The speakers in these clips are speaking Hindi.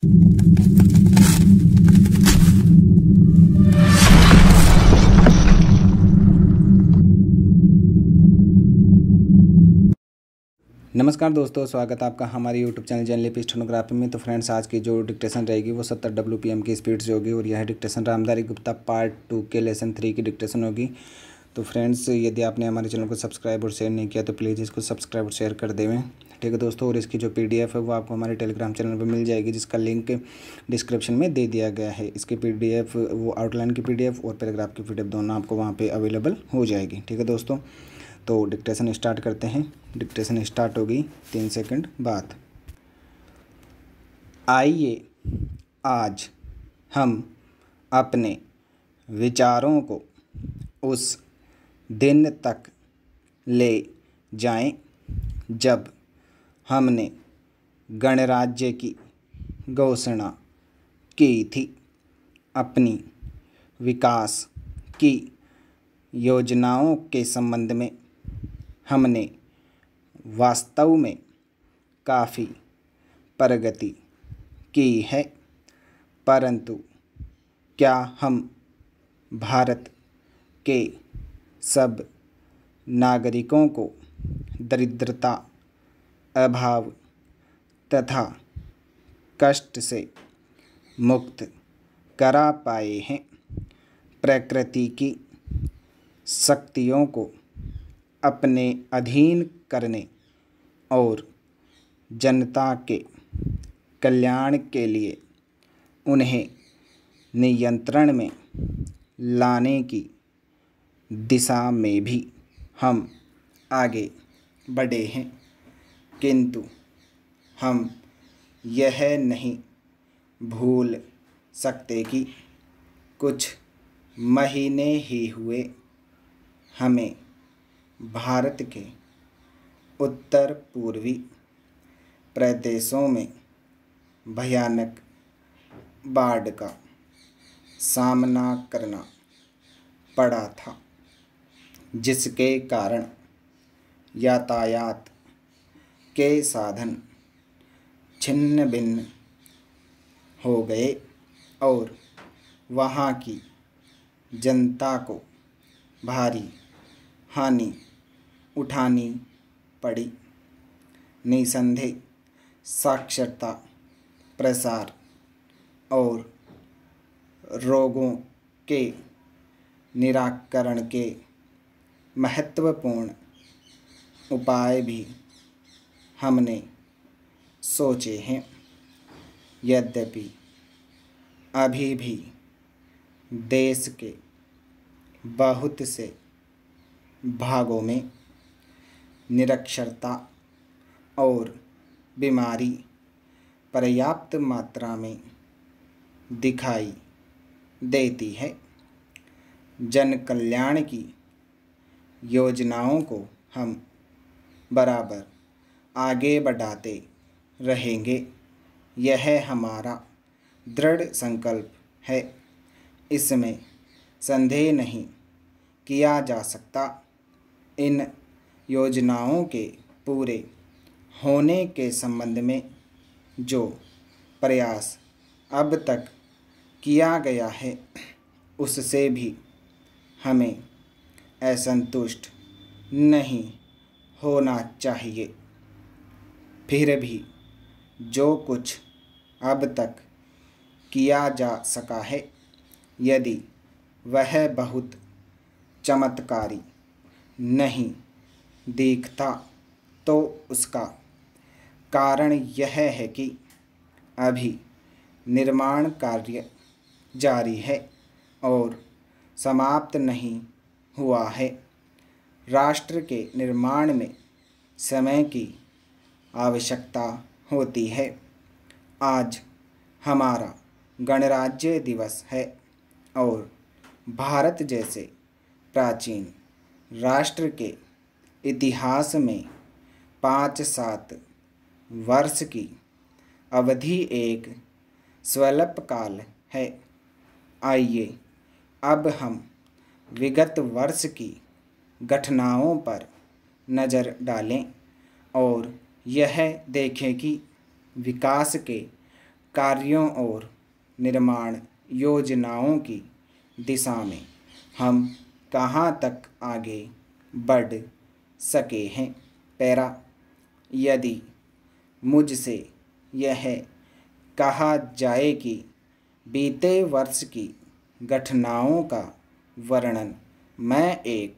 नमस्कार दोस्तों, स्वागत है आपका हमारे यूट्यूब चैनल जेनलिपि स्टेनोग्राफी में। तो फ्रेंड्स, आज की जो डिक्टेशन रहेगी वो 70 WPM की स्पीड से होगी और यह डिक्टेशन रामधारी गुप्ता पार्ट 2 के लेसन 3 की डिक्टेशन होगी। तो फ्रेंड्स, यदि आपने हमारे चैनल को सब्सक्राइब और शेयर नहीं किया तो प्लीज़ इसको सब्सक्राइब और शेयर कर देवें, ठीक है दोस्तों। और इसकी जो PDF है वो आपको हमारे टेलीग्राम चैनल पर मिल जाएगी, जिसका लिंक डिस्क्रिप्शन में दे दिया गया है। इसकी PDF, वो आउटलाइन की PDF और पैराग्राफ की PDF दोनों आपको वहाँ पर अवेलेबल हो जाएगी, ठीक है दोस्तों। तो डिक्टेशन स्टार्ट करते हैं। डिक्टेशन स्टार्ट होगी 3 सेकंड बाद। आइए आज हम अपने विचारों को उस दिन तक ले जाएं जब हमने गणराज्य की घोषणा की थी। अपनी विकास की योजनाओं के संबंध में हमने वास्तव में काफ़ी प्रगति की है, परंतु क्या हम भारत के सब नागरिकों को दरिद्रता, अभाव तथा कष्ट से मुक्त करा पाए हैं? प्रकृति की शक्तियों को अपने अधीन करने और जनता के कल्याण के लिए उन्हें नियंत्रण में लाने की दिशा में भी हम आगे बढ़े हैं, किंतु हम यह नहीं भूल सकते कि कुछ महीने ही हुए हमें भारत के उत्तर पूर्वी प्रदेशों में भयानक बाढ़ का सामना करना पड़ा था, जिसके कारण यातायात के साधन छिन्न भिन्न हो गए और वहाँ की जनता को भारी हानि उठानी पड़ी। निसंदेह साक्षरता, प्रसार और रोगों के निराकरण के महत्वपूर्ण उपाय भी हमने सोचे हैं। यद्यपि अभी भी देश के बहुत से भागों में निरक्षरता और बीमारी पर्याप्त मात्रा में दिखाई देती है। जन कल्याण की योजनाओं को हम बराबर आगे बढ़ाते रहेंगे, यह हमारा दृढ़ संकल्प है। इसमें संदेह नहीं किया जा सकता। इन योजनाओं के पूरे होने के संबंध में जो प्रयास अब तक किया गया है, उससे भी हमें असंतुष्ट नहीं होना चाहिए। फिर भी जो कुछ अब तक किया जा सका है, यदि वह बहुत चमत्कारी नहीं दिखता, तो उसका कारण यह है कि अभी निर्माण कार्य जारी है और समाप्त नहीं हुआ है। राष्ट्र के निर्माण में समय की आवश्यकता होती है। आज हमारा गणराज्य दिवस है और भारत जैसे प्राचीन राष्ट्र के इतिहास में 5-7 वर्ष की अवधि एक स्वल्पकाल है। आइए अब हम विगत वर्ष की घटनाओं पर नज़र डालें और यह देखें कि विकास के कार्यों और निर्माण योजनाओं की दिशा में हम कहाँ तक आगे बढ़ सके हैं। पैरा, यदि मुझसे यह कहा जाए कि बीते वर्ष की घटनाओं का वर्णन मैं एक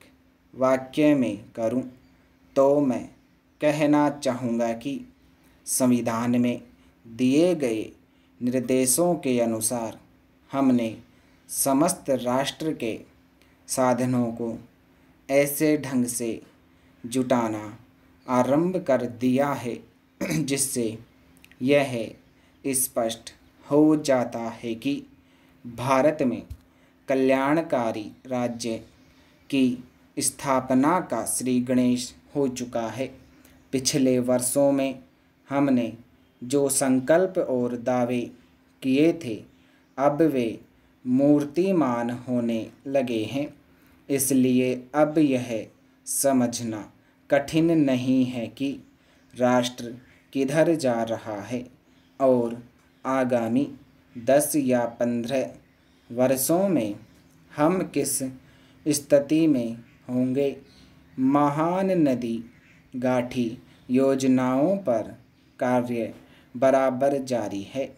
वाक्य में करूं, तो मैं कहना चाहूँगा कि संविधान में दिए गए निर्देशों के अनुसार हमने समस्त राष्ट्र के साधनों को ऐसे ढंग से जुटाना आरंभ कर दिया है जिससे यह स्पष्ट हो जाता है कि भारत में कल्याणकारी राज्य की स्थापना का श्री गणेश हो चुका है। पिछले वर्षों में हमने जो संकल्प और दावे किए थे, अब वे मूर्तिमान होने लगे हैं। इसलिए अब यह समझना कठिन नहीं है कि राष्ट्र किधर जा रहा है और आगामी 10 या 15 वर्षों में हम किस स्थिति में होंगे। महान नदी गाठी योजनाओं पर कार्य बराबर जारी है।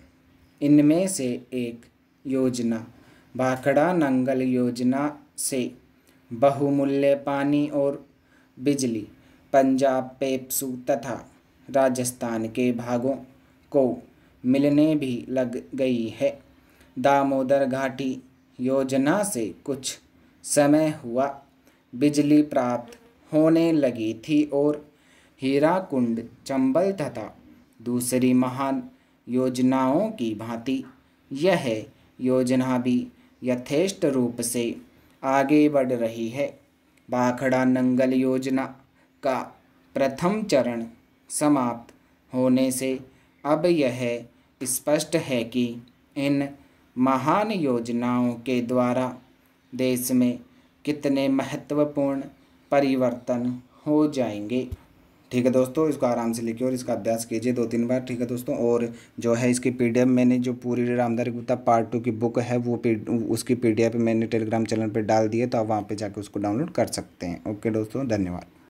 इनमें से एक योजना भाखड़ा नंगल योजना से बहुमूल्य पानी और बिजली पंजाब, पेप्सू तथा राजस्थान के भागों को मिलने भी लग गई है। दामोदर घाटी योजना से कुछ समय हुआ बिजली प्राप्त होने लगी थी और हीराकुंड, चंबल तथा दूसरी महान योजनाओं की भांति यह योजना भी यथेष्ट रूप से आगे बढ़ रही है। भाखड़ा नंगल योजना का प्रथम चरण समाप्त होने से अब यह स्पष्ट है कि इन महान योजनाओं के द्वारा देश में कितने महत्वपूर्ण परिवर्तन हो जाएंगे। ठीक है दोस्तों, इसको आराम से लिखिए और इसका अभ्यास कीजिए 2-3 बार। ठीक है दोस्तों, और जो है इसकी पीडीएफ मैंने जो पूरी रामधारी गुप्ता पार्ट 2 की बुक है वो उसकी पीडीएफ मैंने टेलीग्राम चैनल पर डाल दी है, तो आप वहाँ पे जाकर उसको डाउनलोड कर सकते हैं। ओके दोस्तों, धन्यवाद।